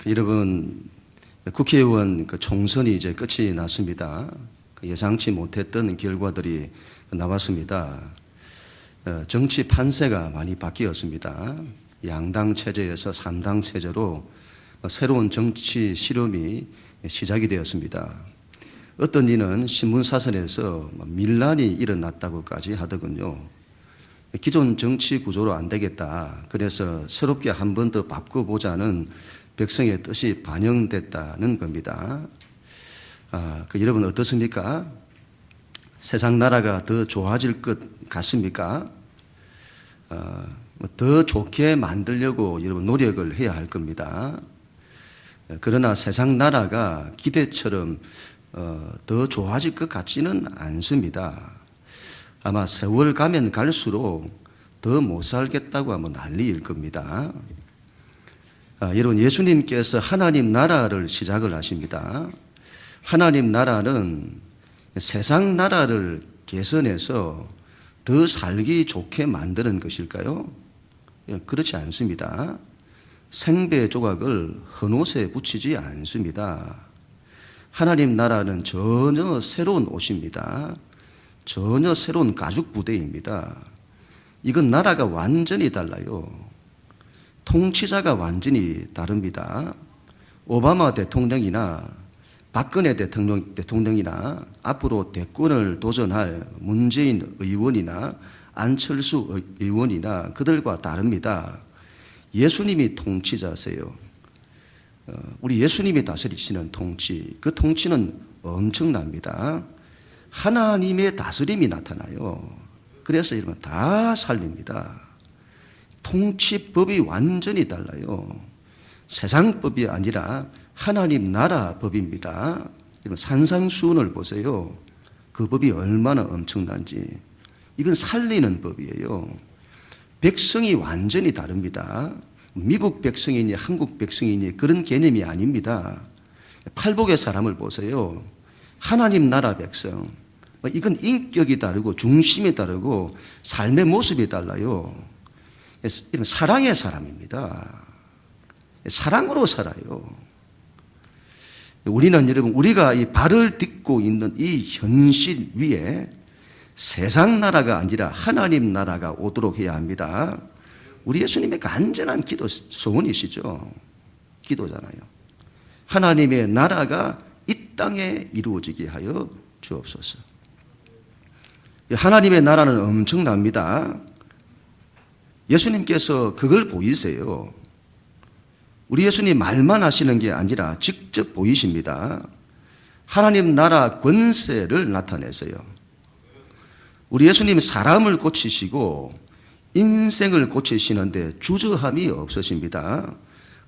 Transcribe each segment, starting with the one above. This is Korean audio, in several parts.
여러분, 국회의원 총선이 이제 끝이 났습니다. 예상치 못했던 결과들이 나왔습니다. 정치 판세가 많이 바뀌었습니다. 양당 체제에서 3당 체제로 새로운 정치 실험이 시작이 되었습니다. 어떤 이는 신문사설에서 밀란이 일어났다고까지 하더군요. 기존 정치 구조로 안 되겠다. 그래서 새롭게 한 번 더 바꿔보자는 백성의 뜻이 반영됐다는 겁니다. 여러분 어떻습니까? 세상 나라가 더 좋아질 것 같습니까? 더 좋게 만들려고 여러분 노력을 해야 할 겁니다. 그러나 세상 나라가 기대처럼 더 좋아질 것 같지는 않습니다. 아마 세월 가면 갈수록 더 못 살겠다고 하면 난리일 겁니다. 여러분, 예수님께서 하나님 나라를 시작을 하십니다. 하나님 나라는 세상 나라를 개선해서 더 살기 좋게 만드는 것일까요? 그렇지 않습니다. 생배 조각을 헌옷에 붙이지 않습니다. 하나님 나라는 전혀 새로운 옷입니다. 전혀 새로운 가죽 부대입니다. 이건 나라가 완전히 달라요. 통치자가 완전히 다릅니다. 오바마 대통령이나 박근혜 대통령이나 앞으로 대권을 도전할 문재인 의원이나 안철수 의원이나 그들과 다릅니다. 예수님이 통치자세요. 우리 예수님이 다스리시는 통치, 그 통치는 엄청납니다. 하나님의 다스림이 나타나요. 그래서 여러분 다 살립니다. 통치법이 완전히 달라요. 세상 법이 아니라 하나님 나라 법입니다. 여러분 산상수훈을 보세요. 그 법이 얼마나 엄청난지. 이건 살리는 법이에요. 백성이 완전히 다릅니다. 미국 백성이니 한국 백성이니 그런 개념이 아닙니다. 팔복의 사람을 보세요. 하나님 나라 백성. 이건 인격이 다르고 중심이 다르고 삶의 모습이 달라요. 이건 사랑의 사람입니다. 사랑으로 살아요. 우리는 여러분, 우리가 이 발을 딛고 있는 이 현실 위에 세상 나라가 아니라 하나님 나라가 오도록 해야 합니다. 우리 예수님의 간절한 기도 소원이시죠. 기도잖아요. 하나님의 나라가 이 땅에 이루어지게 하여 주옵소서. 하나님의 나라는 엄청납니다. 예수님께서 그걸 보이세요. 우리 예수님 말만 하시는 게 아니라 직접 보이십니다. 하나님 나라 권세를 나타내세요. 우리 예수님 사람을 고치시고 인생을 고치시는데 주저함이 없으십니다.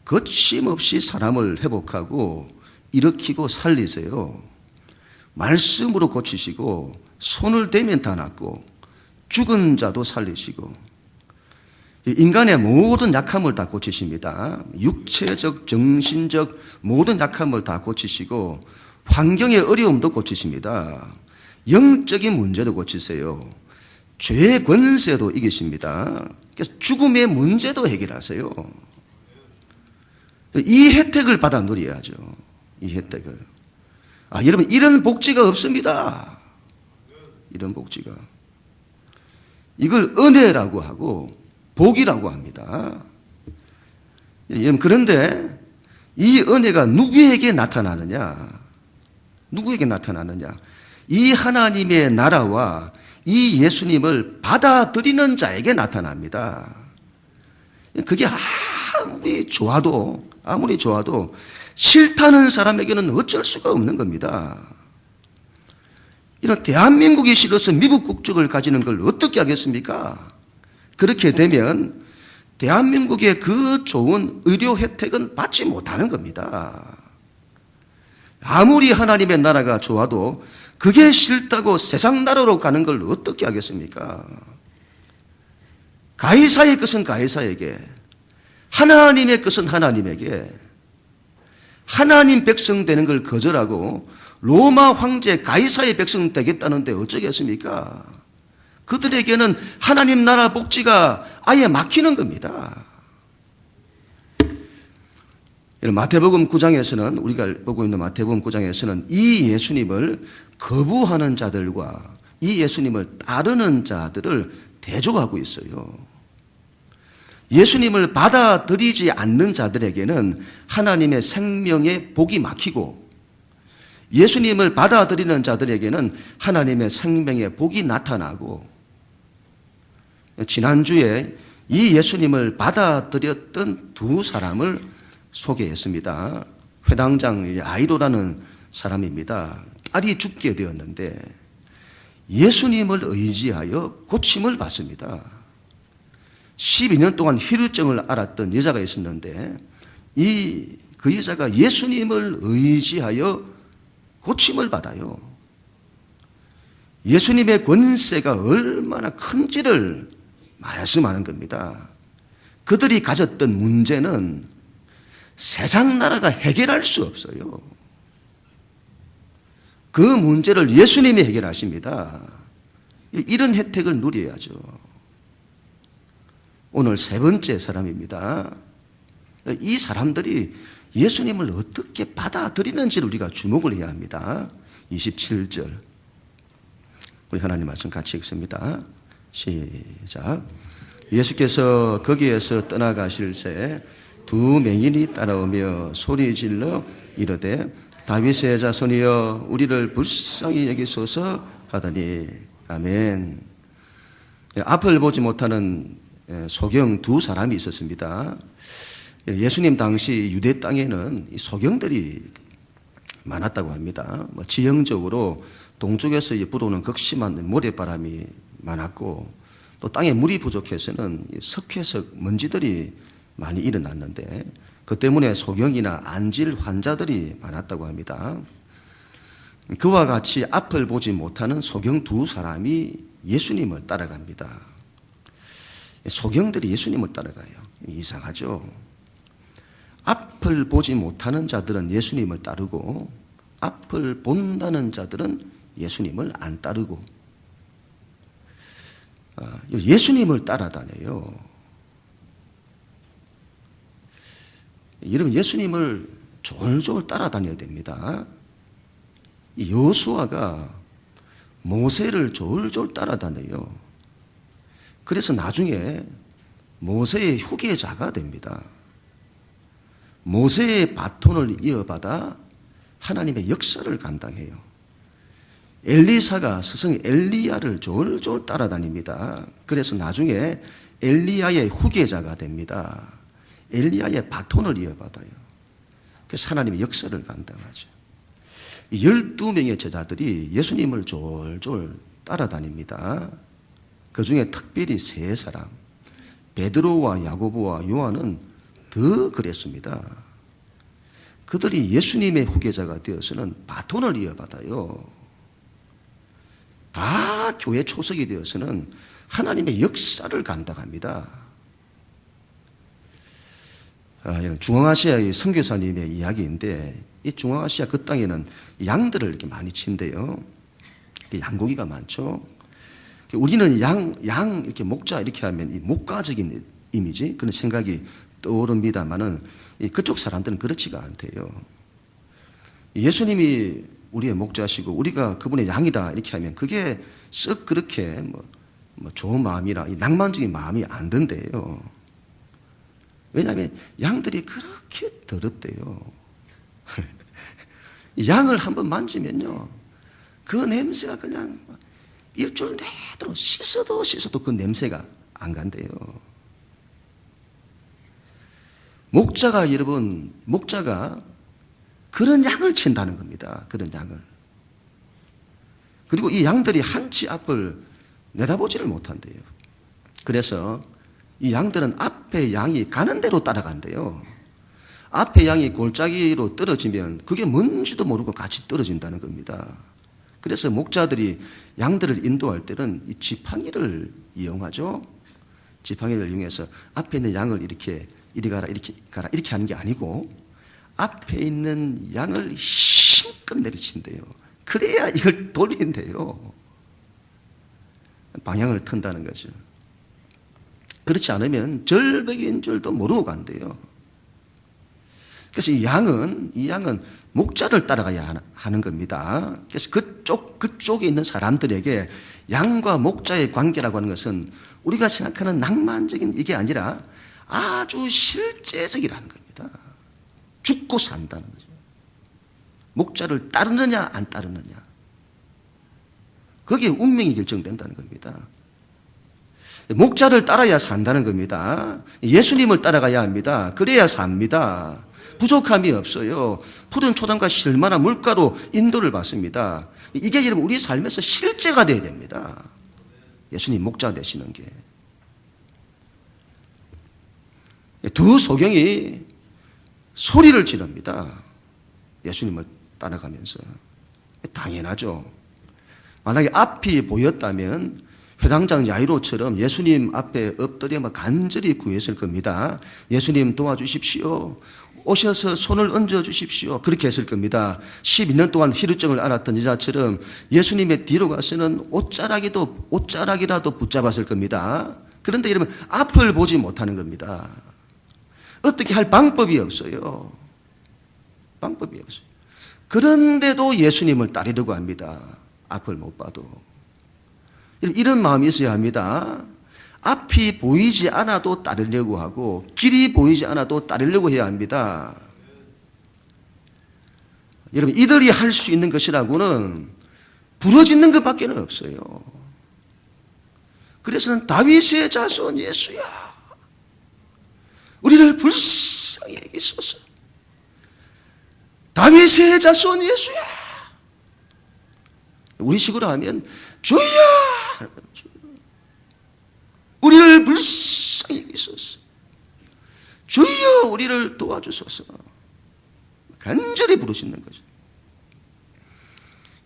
거침없이 사람을 회복하고 일으키고 살리세요. 말씀으로 고치시고 손을 대면 다 낫고 죽은 자도 살리시고 인간의 모든 약함을 다 고치십니다. 육체적, 정신적 모든 약함을 다 고치시고 환경의 어려움도 고치십니다. 영적인 문제도 고치세요. 죄의 권세도 이기십니다. 그래서 죽음의 문제도 해결하세요. 이 혜택을 받아 누려야죠. 이 혜택을. 여러분 이런 복지가 없습니다. 이런 복지가. 이걸 은혜라고 하고 복이라고 합니다. 그런데 이 은혜가 누구에게 나타나느냐? 누구에게 나타나느냐? 이 하나님의 나라와 이 예수님을 받아들이는 자에게 나타납니다. 그게 아무리 좋아도 싫다는 사람에게는 어쩔 수가 없는 겁니다. 이런 대한민국이 싫어서 미국 국적을 가지는 걸 어떻게 하겠습니까? 그렇게 되면 대한민국의 그 좋은 의료 혜택은 받지 못하는 겁니다. 아무리 하나님의 나라가 좋아도 그게 싫다고 세상 나라로 가는 걸 어떻게 하겠습니까? 가이사의 것은 가이사에게, 하나님의 것은 하나님에게, 하나님 백성 되는 걸 거절하고 로마 황제 가이사의 백성 되겠다는데 어쩌겠습니까? 그들에게는 하나님 나라 복지가 아예 막히는 겁니다. 마태복음 9장에서는, 우리가 보고 있는 마태복음 9장에서는 이 예수님을 거부하는 자들과 이 예수님을 따르는 자들을 대조하고 있어요. 예수님을 받아들이지 않는 자들에게는 하나님의 생명의 복이 막히고, 예수님을 받아들이는 자들에게는 하나님의 생명의 복이 나타나고, 지난주에 이 예수님을 받아들였던 두 사람을 소개했습니다. 회당장 야이로라는 사람입니다. 딸이 죽게 되었는데 예수님을 의지하여 고침을 받습니다. 12년 동안 혈루증을 앓았던 여자가 있었는데 그 여자가 예수님을 의지하여 고침을 받아요. 예수님의 권세가 얼마나 큰지를 말씀하는 겁니다. 그들이 가졌던 문제는 세상 나라가 해결할 수 없어요. 그 문제를 예수님이 해결하십니다. 이런 혜택을 누려야죠. 오늘 세 번째 사람입니다. 이 사람들이 예수님을 어떻게 받아들이는지를 우리가 주목을 해야 합니다. 27절 우리 하나님 말씀 같이 읽습니다. 시작. 예수께서 거기에서 떠나가실새 두 맹인이 따라오며 소리질러 이르되 다윗의 자손이여 우리를 불쌍히 여기소서 하더니 아멘. 앞을 보지 못하는 소경 두 사람이 있었습니다. 예수님 당시 유대 땅에는 소경들이 많았다고 합니다. 지형적으로 동쪽에서 불어오는 극심한 모래바람이 많았고, 또 땅에 물이 부족해서는 석회석 먼지들이 많이 일어났는데, 그 때문에 소경이나 안질 환자들이 많았다고 합니다. 그와 같이 앞을 보지 못하는 소경 두 사람이 예수님을 따라갑니다. 소경들이 예수님을 따라가요. 이상하죠? 앞을 보지 못하는 자들은 예수님을 따르고 앞을 본다는 자들은 예수님을 안 따르고 예수님을 따라다녀요. 여러분, 예수님을 졸졸 따라다녀야 됩니다. 여호수아가 모세를 졸졸 따라다녀요. 그래서 나중에 모세의 후계자가 됩니다. 모세의 바톤을 이어받아 하나님의 역사를 감당해요. 엘리사가 스승 엘리야를 졸졸 따라다닙니다. 그래서 나중에 엘리야의 후계자가 됩니다. 엘리야의 바톤을 이어받아요. 그래서 하나님의 역사를 감당하죠. 12명의 제자들이 예수님을 졸졸 따라다닙니다. 그 중에 특별히 세 사람, 베드로와 야고보와 요한은 더 그랬습니다. 그들이 예수님의 후계자가 되어서는 바톤을 이어받아요. 다 교회 초석이 되어서는 하나님의 역사를 감당합니다. 중앙아시아의 선교사님의 이야기인데, 이 중앙아시아 그 땅에는 양들을 이렇게 많이 친대요. 양고기가 많죠. 우리는 양 이렇게 목자 이렇게 하면 이 목가적인 이미지, 그런 생각이 떠오릅니다만은 그쪽 사람들은 그렇지가 않대요. 예수님이 우리의 목자시고 우리가 그분의 양이다 이렇게 하면 그게 썩 그렇게 뭐 좋은 마음이나 낭만적인 마음이 안 든대요. 왜냐하면 양들이 그렇게 더럽대요. 양을 한번 만지면요, 그 냄새가 그냥 일주일 내도록 씻어도 그 냄새가 안 간대요. 목자가 그런 양을 친다는 겁니다. 그런 양을. 그리고 이 양들이 한치 앞을 내다보지를 못한대요. 그래서 이 양들은 앞에 양이 가는 대로 따라간대요. 앞에 양이 골짜기로 떨어지면 그게 뭔지도 모르고 같이 떨어진다는 겁니다. 그래서 목자들이 양들을 인도할 때는 이 지팡이를 이용하죠. 지팡이를 이용해서 앞에 있는 양을 이렇게 이리 가라 이렇게 가라 이렇게 하는 게 아니고 앞에 있는 양을 힘껏 내리친대요. 그래야 이걸 돌린대요. 방향을 튼다는 거죠. 그렇지 않으면 절벽인 줄도 모르고 간대요. 그래서 이 양은 목자를 따라가야 하는 겁니다. 그래서 그쪽에 있는 사람들에게 양과 목자의 관계라고 하는 것은 우리가 생각하는 낭만적인 이게 아니라 아주 실제적이라는 겁니다. 죽고 산다는 거죠. 목자를 따르느냐 안 따르느냐. 거기에 운명이 결정된다는 겁니다. 목자를 따라야 산다는 겁니다. 예수님을 따라가야 합니다. 그래야 삽니다. 부족함이 없어요. 푸른 초당과 실만한 물가로 인도를 받습니다. 이게 여러분 우리 삶에서 실제가 돼야 됩니다. 예수님 목자 되시는 게. 두 소경이 소리를 지릅니다. 예수님을 따라가면서. 당연하죠. 만약에 앞이 보였다면 회당장 야이로처럼 예수님 앞에 엎드려 간절히 구했을 겁니다. 예수님 도와주십시오. 오셔서 손을 얹어 주십시오. 그렇게 했을 겁니다. 12년 동안 혈루증을 앓았던 여자처럼 예수님의 뒤로 가서는 옷자락이라도 붙잡았을 겁니다. 그런데 여러분 앞을 보지 못하는 겁니다. 어떻게 할 방법이 없어요. 방법이 없어요. 그런데도 예수님을 따르려고 합니다. 앞을 못 봐도. 이런 마음이 있어야 합니다. 앞이 보이지 않아도 따르려고 하고 길이 보이지 않아도 따르려고 해야 합니다. 여러분 이들이 할 수 있는 것이라고는 부러지는 것밖에 없어요. 그래서는 다윗의 자손 예수야 우리를 불쌍히 여기소서. 다윗의 자손 예수야. 우리식으로 하면 주야 우리를 불쌍히 여기소서. 주여 우리를 도와주소서. 간절히 부르시는 거죠.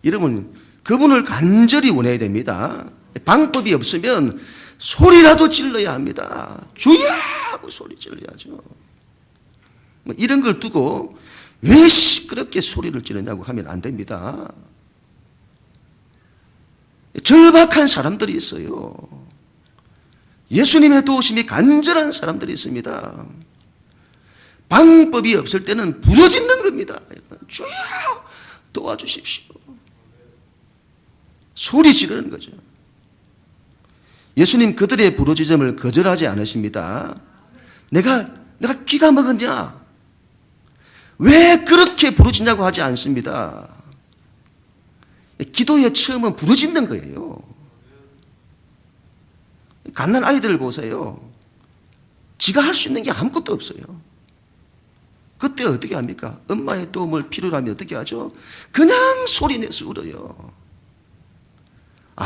여러분 그분을 간절히 원해야 됩니다. 방법이 없으면 소리라도 질러야 합니다. 주여 하고 소리 질러야죠. 이런 걸 두고 왜 시끄럽게 소리를 지르냐고 하면 안 됩니다. 절박한 사람들이 있어요. 예수님의 도우심이 간절한 사람들이 있습니다. 방법이 없을 때는 부러지는 겁니다. 주여 도와주십시오. 소리 지르는 거죠. 예수님 그들의 부르짖음을 거절하지 않으십니다. 내가 귀가 먹었냐? 왜 그렇게 부르짖냐고 하지 않습니다. 기도의 처음은 부르짖는 거예요. 갓난 아이들을 보세요. 지가 할 수 있는 게 아무것도 없어요. 그때 어떻게 합니까? 엄마의 도움을 필요로 하면 어떻게 하죠? 그냥 소리내서 울어요.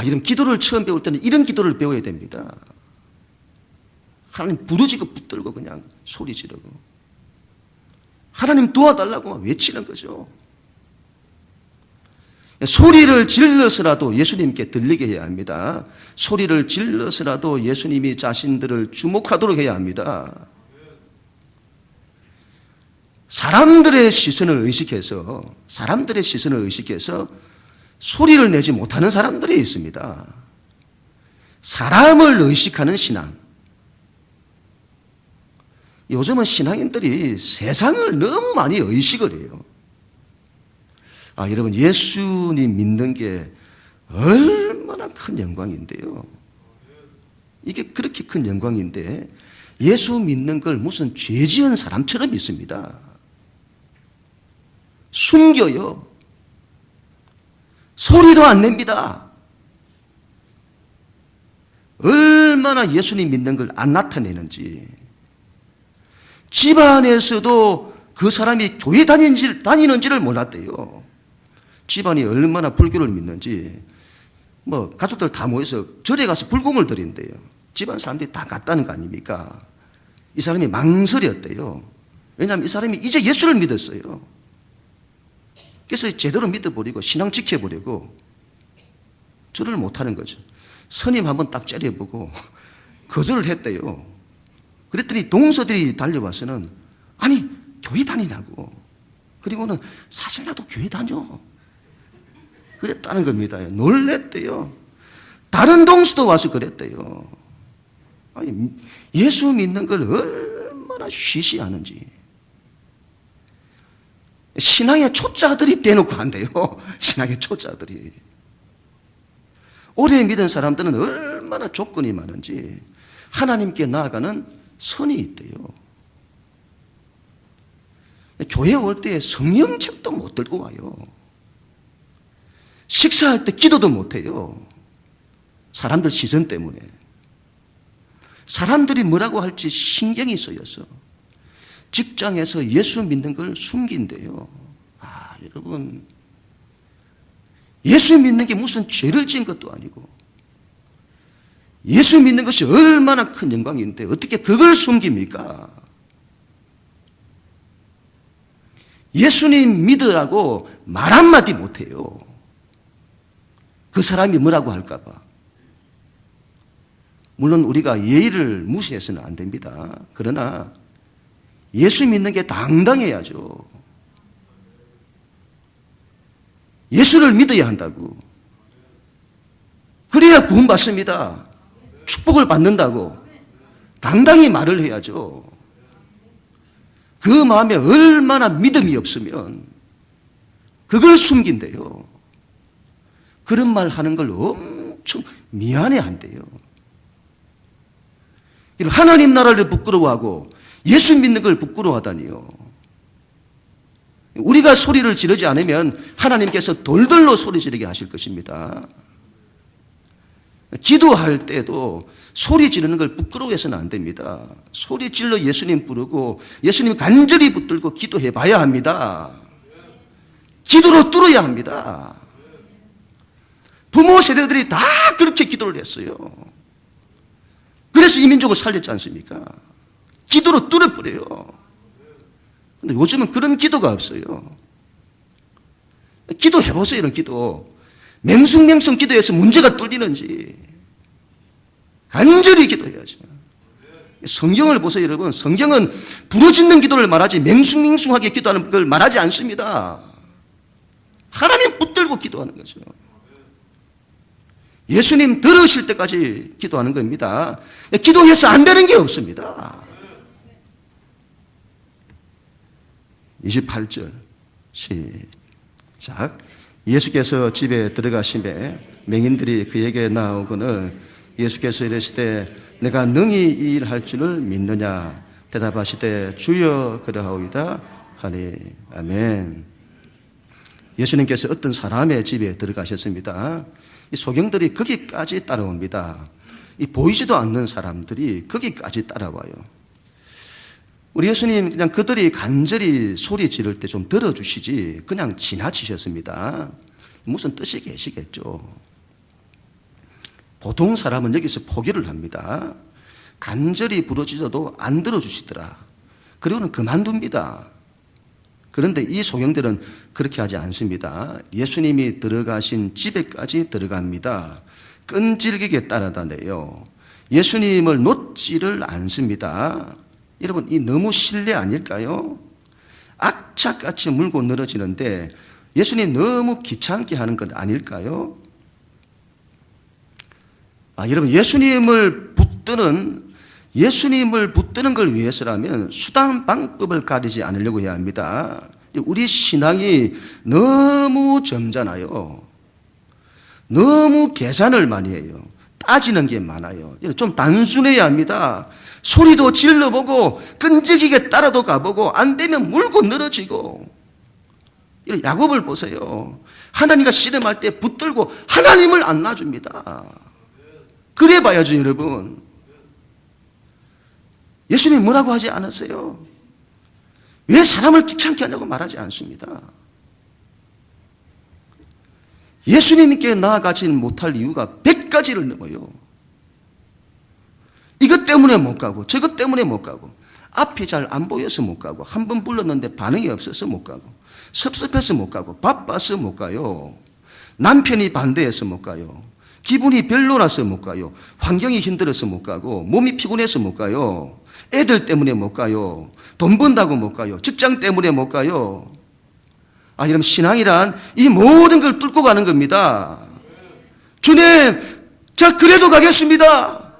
이런 기도를 처음 배울 때는 이런 기도를 배워야 됩니다. 하나님 부르짖고 붙들고 그냥 소리 지르고 하나님 도와달라고 외치는 거죠. 소리를 질러서라도 예수님께 들리게 해야 합니다. 소리를 질러서라도 예수님이 자신들을 주목하도록 해야 합니다. 사람들의 시선을 의식해서 소리를 내지 못하는 사람들이 있습니다. 사람을 의식하는 신앙. 요즘은 신앙인들이 세상을 너무 많이 의식을 해요. 여러분 예수님 믿는 게 얼마나 큰 영광인데요. 이게 그렇게 큰 영광인데 예수 믿는 걸 무슨 죄 지은 사람처럼 믿습니다. 숨겨요. 소리도 안 냅니다. 얼마나 예수님 믿는 걸 안 나타내는지. 집안에서도 그 사람이 교회 다니는지를 몰랐대요. 집안이 얼마나 불교를 믿는지. 가족들 다 모여서 절에 가서 불공을 드린대요. 집안 사람들이 다 갔다는 거 아닙니까? 이 사람이 망설였대요. 왜냐하면 이 사람이 이제 예수를 믿었어요. 그래서 제대로 믿어버리고 신앙 지켜버리고 절을 못하는 거죠. 스님 한번 딱 째려보고 거절을 했대요. 그랬더니 동서들이 달려와서는 아니 교회 다니냐고. 그리고는 사실 나도 교회 다녀. 그랬다는 겁니다. 놀랬대요. 다른 동서도 와서 그랬대요. 아니, 예수 믿는 걸 얼마나 쉬쉬하는지. 신앙의 초짜들이 대놓고 한대요. 신앙의 초짜들이. 오래 믿은 사람들은 얼마나 조건이 많은지 하나님께 나아가는 선이 있대요. 교회 올 때 성령책도 못 들고 와요. 식사할 때 기도도 못 해요. 사람들 시선 때문에. 사람들이 뭐라고 할지 신경이 쓰여서 직장에서 예수 믿는 걸 숨긴대요. 여러분, 예수 믿는 게 무슨 죄를 지은 것도 아니고 예수 믿는 것이 얼마나 큰 영광인데 어떻게 그걸 숨깁니까? 예수님 믿으라고 말 한마디 못해요. 그 사람이 뭐라고 할까 봐. 물론 우리가 예의를 무시해서는 안 됩니다. 그러나 예수 믿는 게 당당해야죠. 예수를 믿어야 한다고. 그래야 구원받습니다. 축복을 받는다고. 당당히 말을 해야죠. 그 마음에 얼마나 믿음이 없으면 그걸 숨긴대요. 그런 말 하는 걸 엄청 미안해 한대요. 하나님 나라를 부끄러워하고 예수 믿는 걸 부끄러워하다니요. 우리가 소리를 지르지 않으면 하나님께서 돌들로 소리 지르게 하실 것입니다. 기도할 때도 소리 지르는 걸 부끄러워해서는 안 됩니다. 소리 질러 예수님 부르고 예수님 간절히 붙들고 기도해 봐야 합니다. 기도로 뚫어야 합니다. 부모 세대들이 다 그렇게 기도를 했어요. 그래서 이 민족을 살렸지 않습니까? 기도로 뚫어버려요. 근데 요즘은 그런 기도가 없어요. 기도해보세요, 이런 기도. 맹숭맹숭 기도해서 문제가 뚫리는지. 간절히 기도해야죠. 성경을 보세요, 여러분. 성경은 부르짖는 기도를 말하지 맹숭맹숭하게 기도하는 걸 말하지 않습니다. 하나님 붙들고 기도하는 거죠. 예수님 들으실 때까지 기도하는 겁니다. 기도해서 안 되는 게 없습니다. 28절 시작. 예수께서 집에 들어가심에 맹인들이 그에게 나오거늘 예수께서 이르시되 내가 능히 이 일할 줄을 믿느냐 대답하시되 주여 그러하오이다 하니. 아멘. 예수님께서 어떤 사람의 집에 들어가셨습니다. 이 소경들이 거기까지 따라옵니다. 이 보이지도 않는 사람들이 거기까지 따라와요. 우리 예수님 그냥 그들이 간절히 소리 지를 때 좀 들어주시지 그냥 지나치셨습니다. 무슨 뜻이 계시겠죠. 보통 사람은 여기서 포기를 합니다. 간절히 부르짖어도 안 들어주시더라. 그리고는 그만둡니다. 그런데 이 소경들은 그렇게 하지 않습니다. 예수님이 들어가신 집에까지 들어갑니다. 끈질기게 따라다녀요. 예수님을 놓지를 않습니다. 여러분, 이 너무 신뢰 아닐까요? 악착같이 물고 늘어지는데 예수님 너무 귀찮게 하는 것 아닐까요? 여러분, 예수님을 붙드는 걸 위해서라면 수단 방법을 가리지 않으려고 해야 합니다. 우리 신앙이 너무 점잖아요. 너무 계산을 많이 해요. 따지는 게 많아요. 좀 단순해야 합니다. 소리도 질러보고 끈질기게 따라도 가보고 안 되면 물고 늘어지고. 야곱을 보세요. 하나님과 씨름할 때 붙들고 하나님을 안 놔줍니다. 그래 봐야죠, 여러분. 예수님 뭐라고 하지 않았어요? 왜 사람을 귀찮게 하냐고 말하지 않습니다. 예수님께 나아가지 못할 이유가 100가지를 넘어요. 이것 때문에 못 가고 저것 때문에 못 가고 앞이 잘 안 보여서 못 가고 한 번 불렀는데 반응이 없어서 못 가고 섭섭해서 못 가고 바빠서 못 가요. 남편이 반대해서 못 가요. 기분이 별로라서 못 가요. 환경이 힘들어서 못 가고 몸이 피곤해서 못 가요. 애들 때문에 못 가요. 돈 번다고 못 가요. 직장 때문에 못 가요. 여러분, 신앙이란 이 모든 걸 뚫고 가는 겁니다. 주님, 자 그래도 가겠습니다.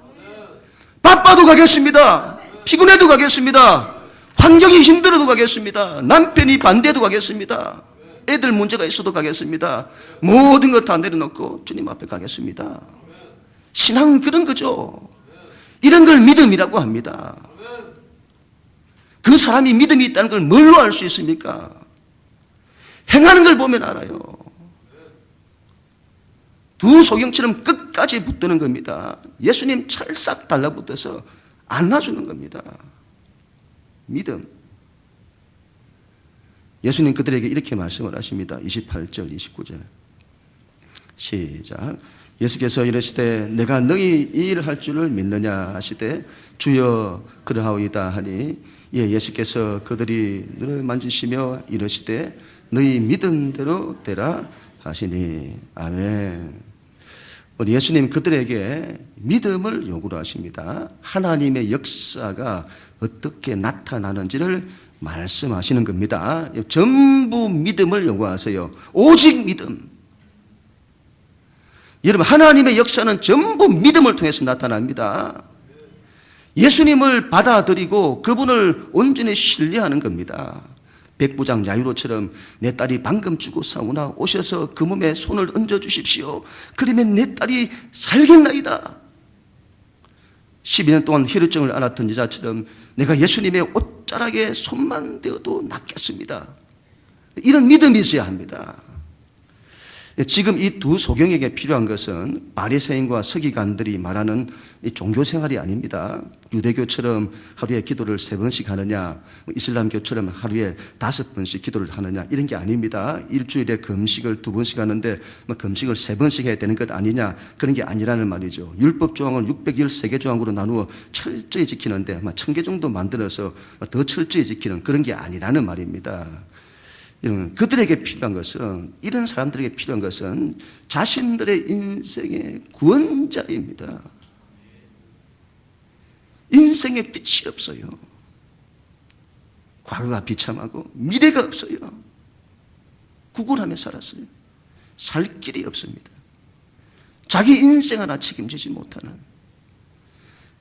바빠도 가겠습니다. 피곤해도 가겠습니다. 환경이 힘들어도 가겠습니다. 남편이 반대도 가겠습니다. 애들 문제가 있어도 가겠습니다. 모든 것 다 내려놓고 주님 앞에 가겠습니다. 신앙은 그런 거죠. 이런 걸 믿음이라고 합니다. 그 사람이 믿음이 있다는 걸 뭘로 알 수 있습니까? 행하는 걸 보면 알아요. 두 소경처럼 끝까지 붙드는 겁니다. 예수님 찰싹 달라붙어서 안아주는 겁니다. 믿음. 예수님 그들에게 이렇게 말씀을 하십니다. 28절, 29절. 시작. 예수께서 이르시되 내가 너희 이 일을 할 줄을 믿느냐 하시되 주여 그러하오이다 하니 예수께서 그들이 눈을 만지시며 이르시되 너희 믿음대로 되라 하시니. 아멘. 우리 예수님 그들에게 믿음을 요구를 하십니다. 하나님의 역사가 어떻게 나타나는지를 말씀하시는 겁니다. 전부 믿음을 요구하세요. 오직 믿음. 여러분, 하나님의 역사는 전부 믿음을 통해서 나타납니다. 예수님을 받아들이고 그분을 온전히 신뢰하는 겁니다. 백부장 야이로처럼 내 딸이 방금 죽었사오나 오셔서 그 몸에 손을 얹어 주십시오. 그러면 내 딸이 살겠나이다. 12년 동안 혈루증을 앓았던 여자처럼 내가 예수님의 옷자락에 손만 대어도 낫겠습니다. 이런 믿음이 있어야 합니다. 지금 이 두 소경에게 필요한 것은 바리새인과 서기관들이 말하는 이 종교생활이 아닙니다. 유대교처럼 하루에 기도를 3번씩 하느냐, 이슬람교처럼 하루에 5번씩 기도를 하느냐, 이런 게 아닙니다. 일주일에 금식을 2번씩 하는데 금식을 3번씩 해야 되는 것 아니냐, 그런 게 아니라는 말이죠. 율법 조항을 613개 조항으로 나누어 철저히 지키는데 아마 1000개 정도 만들어서 더 철저히 지키는 그런 게 아니라는 말입니다. 그들에게 필요한 것은, 이런 사람들에게 필요한 것은 자신들의 인생의 구원자입니다. 인생에 빛이 없어요. 과거가 비참하고 미래가 없어요. 구걸하며 살았어요. 살 길이 없습니다. 자기 인생 하나 책임지지 못하는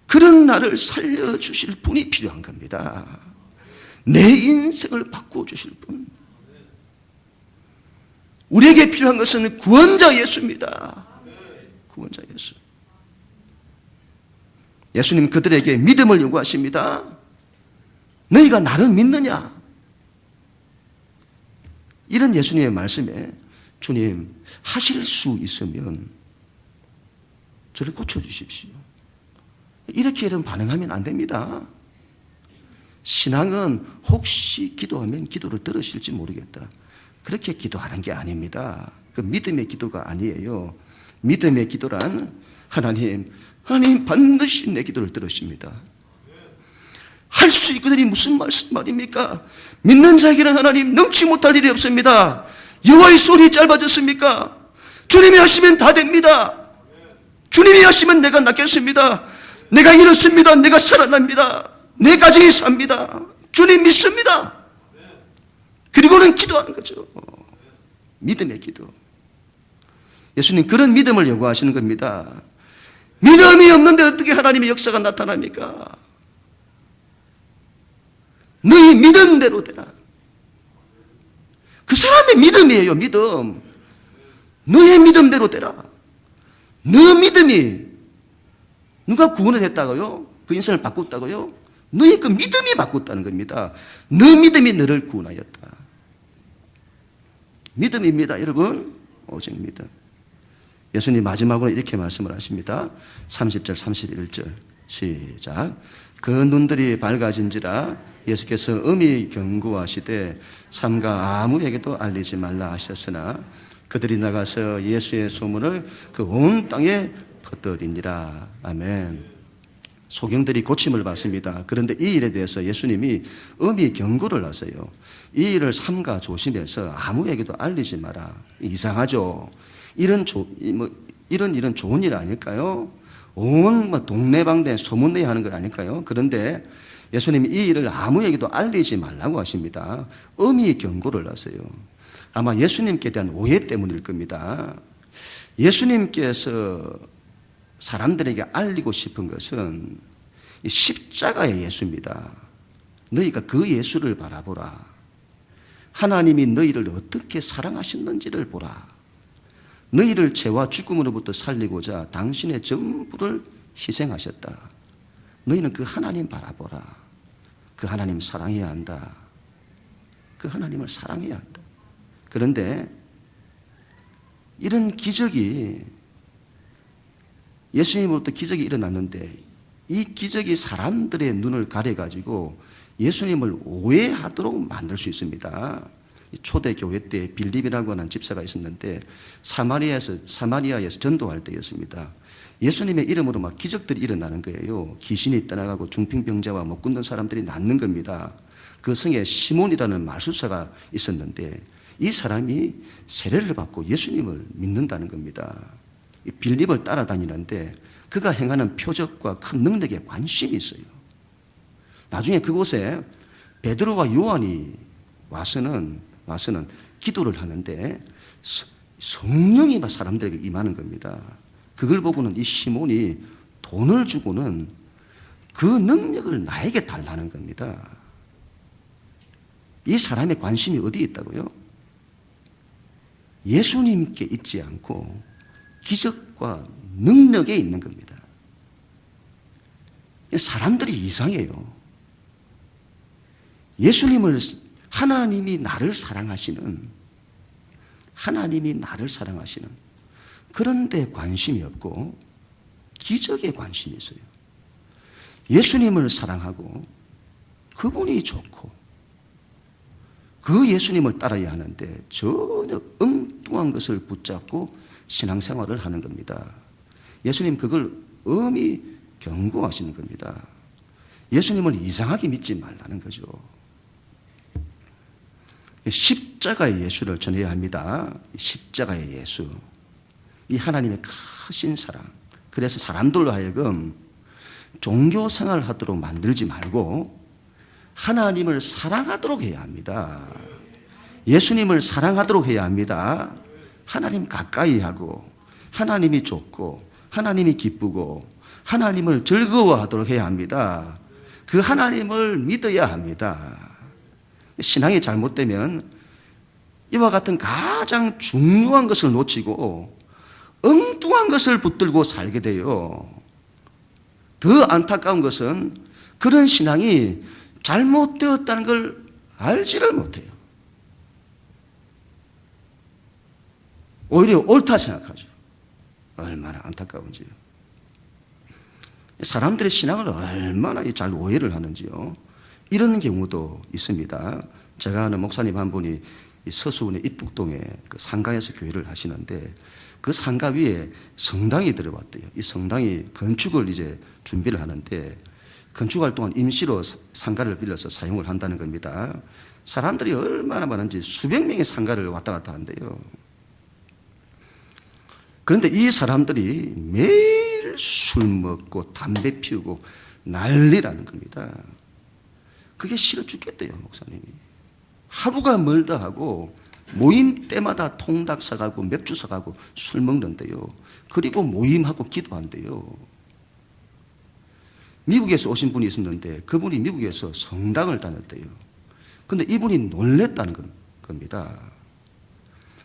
그런 나를 살려주실 분이 필요한 겁니다. 내 인생을 바꿔주실 분. 우리에게 필요한 것은 구원자 예수입니다. 구원자 예수. 예수님 그들에게 믿음을 요구하십니다. 너희가 나를 믿느냐? 이런 예수님의 말씀에 주님 하실 수 있으면 저를 고쳐주십시오. 이렇게 이런 반응하면 안 됩니다. 신앙은 혹시 기도하면 기도를 들으실지 모르겠다. 그렇게 기도하는 게 아닙니다. 그 믿음의 기도가 아니에요. 믿음의 기도란 하나님 반드시 내 기도를 들으십니다. 할 수 있거든이 무슨 말입니까? 믿는 자에게는 하나님 능치 못할 일이 없습니다. 여호와의 손이 짧아졌습니까? 주님이 하시면 다 됩니다. 주님이 하시면 내가 낫겠습니다. 내가 이렇습니다. 내가 살아납니다. 내 가정이 삽니다. 주님 믿습니다. 그리고는 기도하는 거죠. 믿음의 기도. 예수님 그런 믿음을 요구하시는 겁니다. 믿음이 없는데 어떻게 하나님의 역사가 나타납니까? 너희 믿음대로 되라. 그 사람의 믿음이에요. 믿음. 너의 믿음대로 되라. 너 믿음이 누가 구원을 했다고요? 그 인생을 바꿨다고요? 너의 그 믿음이 바꿨다는 겁니다. 너 믿음이 너를 구원하였다. 믿음입니다, 여러분. 오직 믿음. 예수님 마지막으로 이렇게 말씀을 하십니다. 30절, 31절. 시작. 그 눈들이 밝아진지라 예수께서 엄히 경고하시되 삼가 아무에게도 알리지 말라 하셨으나 그들이 나가서 예수의 소문을 그 온 땅에 퍼뜨리니라. 아멘. 소경들이 고침을 받습니다. 그런데 이 일에 대해서 예수님이 엄히 경고를 하세요. 이 일을 삼가 조심해서 아무에게도 알리지 마라. 이상하죠. 이런 일은 좋은 일 아닐까요? 온 동네방네 소문내야 하는 거 아닐까요? 그런데 예수님이 이 일을 아무에게도 알리지 말라고 하십니다. 엄히 경고를 하세요. 아마 예수님께 대한 오해 때문일 겁니다. 예수님께서 사람들에게 알리고 싶은 것은 십자가의 예수입니다. 너희가 그 예수를 바라보라. 하나님이 너희를 어떻게 사랑하셨는지를 보라. 너희를 죄와 죽음으로부터 살리고자 당신의 전부를 희생하셨다. 너희는 그 하나님 바라보라. 그 하나님 사랑해야 한다. 그 하나님을 사랑해야 한다. 그런데 이런 기적이, 예수님으로부터 기적이 일어났는데 이 기적이 사람들의 눈을 가려가지고 예수님을 오해하도록 만들 수 있습니다. 초대교회 때 빌립이라고 하는 집사가 있었는데 사마리아에서 전도할 때였습니다. 예수님의 이름으로 막 기적들이 일어나는 거예요. 귀신이 떠나가고 중풍병자와 못 걷는 사람들이 낫는 겁니다. 그 성에 시몬이라는 말술사가 있었는데 이 사람이 세례를 받고 예수님을 믿는다는 겁니다. 빌립을 따라다니는데 그가 행하는 표적과 큰 능력에 관심이 있어요. 나중에 그곳에 베드로와 요한이 와서는 기도를 하는데 성령이 사람들에게 임하는 겁니다. 그걸 보고는 이 시몬이 돈을 주고는 그 능력을 나에게 달라는 겁니다. 이 사람의 관심이 어디에 있다고요? 예수님께 있지 않고 기적과 능력에 있는 겁니다. 사람들이 이상해요. 예수님을, 하나님이 나를 사랑하시는 그런 데 관심이 없고 기적에 관심이 있어요. 예수님을 사랑하고 그분이 좋고 그 예수님을 따라야 하는데 전혀 엉뚱한 것을 붙잡고 신앙생활을 하는 겁니다. 예수님 그걸 엄히 경고하시는 겁니다. 예수님을 이상하게 믿지 말라는 거죠. 십자가의 예수를 전해야 합니다. 십자가의 예수. 이 하나님의 크신 사랑. 그래서 사람들로 하여금 종교 생활을 하도록 만들지 말고 하나님을 사랑하도록 해야 합니다. 예수님을 사랑하도록 해야 합니다. 하나님 가까이 하고 하나님이 좋고 하나님이 기쁘고 하나님을 즐거워하도록 해야 합니다. 그 하나님을 믿어야 합니다. 신앙이 잘못되면 이와 같은 가장 중요한 것을 놓치고 엉뚱한 것을 붙들고 살게 돼요. 더 안타까운 것은 그런 신앙이 잘못되었다는 걸 알지를 못해요. 오히려 옳다 생각하죠. 얼마나 안타까운지요. 사람들의 신앙을 얼마나 잘 오해를 하는지요. 이런 경우도 있습니다. 제가 아는 목사님 한 분이 서수원의 입북동에 그 상가에서 교회를 하시는데 그 상가 위에 성당이 들어왔대요. 이 성당이 건축을 이제 준비를 하는데 건축할 동안 임시로 상가를 빌려서 사용을 한다는 겁니다. 사람들이 얼마나 많은지 수백 명의 상가를 왔다 갔다 한대요. 그런데 이 사람들이 매일 술 먹고 담배 피우고 난리라는 겁니다. 그게 싫어 죽겠대요, 목사님이. 하루가 멀다 하고 모임 때마다 통닭 사가고 맥주 사가고 술 먹는데요. 그리고 모임하고 기도한대요. 미국에서 오신 분이 있었는데 그분이 미국에서 성당을 다녔대요. 그런데 이분이 놀랬다는 겁니다.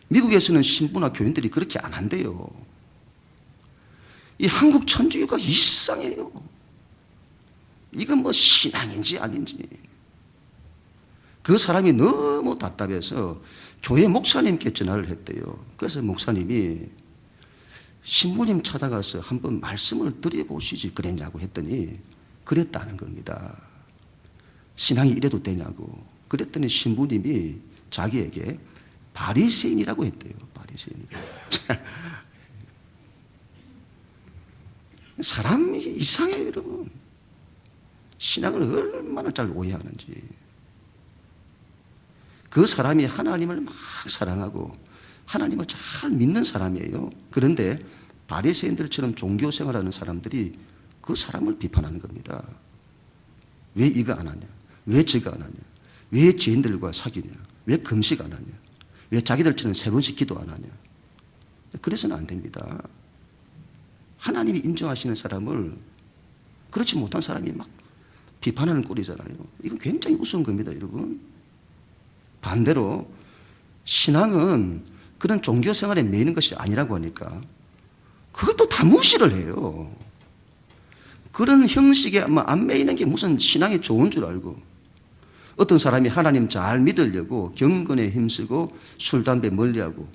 미국에서는 신부나 교인들이 그렇게 안 한대요. 이 한국 천주교가 이상해요. 이건 뭐 신앙인지 아닌지. 그 사람이 너무 답답해서 교회 목사님께 전화를 했대요. 그래서 목사님이 신부님 찾아가서 한번 말씀을 드려보시지 그랬냐고 했더니 그랬다는 겁니다. 신앙이 이래도 되냐고. 그랬더니 신부님이 자기에게 바리새인이라고 했대요. 바리새인. 사람이 이상해요, 여러분. 신앙을 얼마나 잘 오해하는지. 그 사람이 하나님을 막 사랑하고 하나님을 잘 믿는 사람이에요. 그런데 바리새인들처럼 종교 생활하는 사람들이 그 사람을 비판하는 겁니다. 왜 이거 안 하냐? 왜 저거 안 하냐? 왜 죄인들과 사귀냐? 왜 금식 안 하냐? 왜 자기들처럼 3번씩 기도 안 하냐? 그래서는 안 됩니다. 하나님이 인정하시는 사람을 그렇지 못한 사람이 막 비판하는 꼴이잖아요. 이건 굉장히 우스운 겁니다, 여러분. 반대로 신앙은 그런 종교 생활에 매이는 것이 아니라고 하니까 그것도 다 무시를 해요. 그런 형식에 안 매이는 게 무슨 신앙이 좋은 줄 알고, 어떤 사람이 하나님 잘 믿으려고 경건에 힘쓰고 술, 담배 멀리하고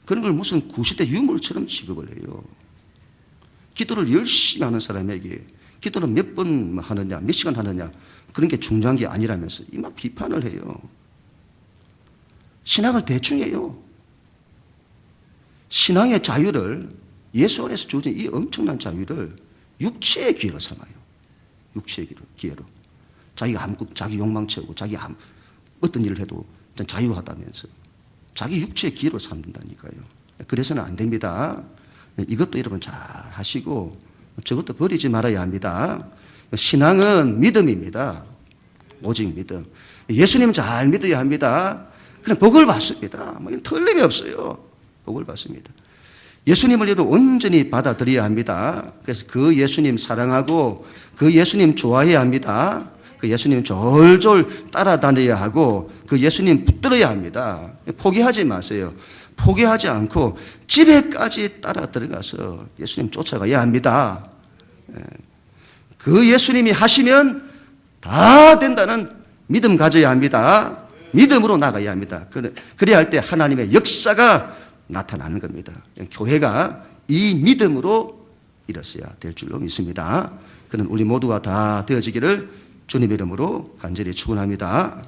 그런 걸 무슨 구시대 유물처럼 취급을 해요. 기도를 열심히 하는 사람에게 기도는 몇 번 하느냐, 몇 시간 하느냐, 그런 게 중요한 게 아니라면서 이만 비판을 해요. 신앙을 대충 해요. 신앙의 자유를, 예수 안에서 주어진 이 엄청난 자유를 육체의 기회로 삼아요. 육체의 기회로. 자기 욕망 채우고, 어떤 일을 해도 자유하다면서. 자기 육체의 기회로 삼는다니까요. 그래서는 안 됩니다. 이것도 여러분 잘 하시고, 저것도 버리지 말아야 합니다. 신앙은 믿음입니다. 오직 믿음. 예수님 잘 믿어야 합니다. 그냥 복을 받습니다. 틀림이 없어요. 복을 받습니다. 예수님을 여러분 온전히 받아들여야 합니다. 그래서 그 예수님 사랑하고 그 예수님 좋아해야 합니다. 그 예수님 졸졸 따라다녀야 하고 그 예수님 붙들어야 합니다. 포기하지 마세요. 포기하지 않고 집에까지 따라 들어가서 예수님 쫓아가야 합니다. 그 예수님이 하시면 다 된다는 믿음 가져야 합니다. 믿음으로 나가야 합니다. 그래야 할 때 하나님의 역사가 나타나는 겁니다. 교회가 이 믿음으로 일었어야 될 줄로 믿습니다. 그는 우리 모두가 다 되어지기를 주님의 이름으로 간절히 축원합니다.